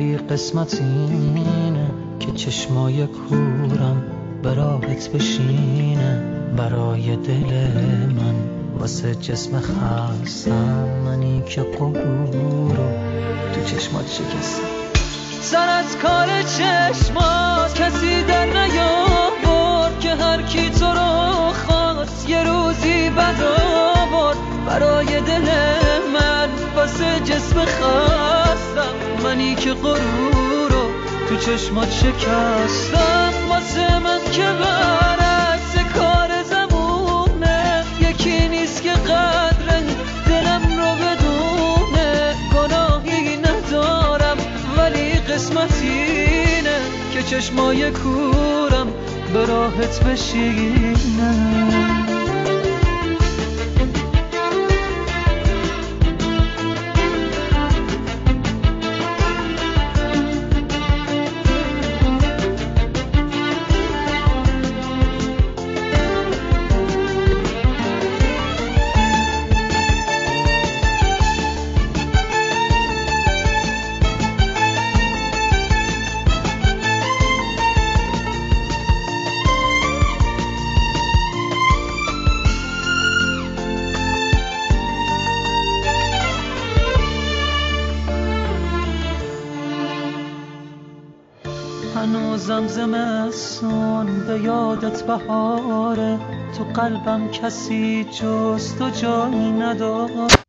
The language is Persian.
ولی قسمت اینه که چشمای کورم به راهت بشینه. برای دل من واسه جسم خستم، منی که غرور رو تو چشمات شکستم. سر از کار چشمات کسی در نیاورد که هر کی تو رو خواست یه روزی بد آورد. برای دل من واسه جسم خستم، منی که غرور رو تو چشمات شکستم. واسه من که برعکس کار زمونه، یکی نیست که قدر دلم رو بدونه. گناهی ندارم ولی قسمت اینه که چشمای کورم به راحت بشینه. هنوزم زمستون به یادت بهاره، تو قلبم کسی جز تو جایی نداره.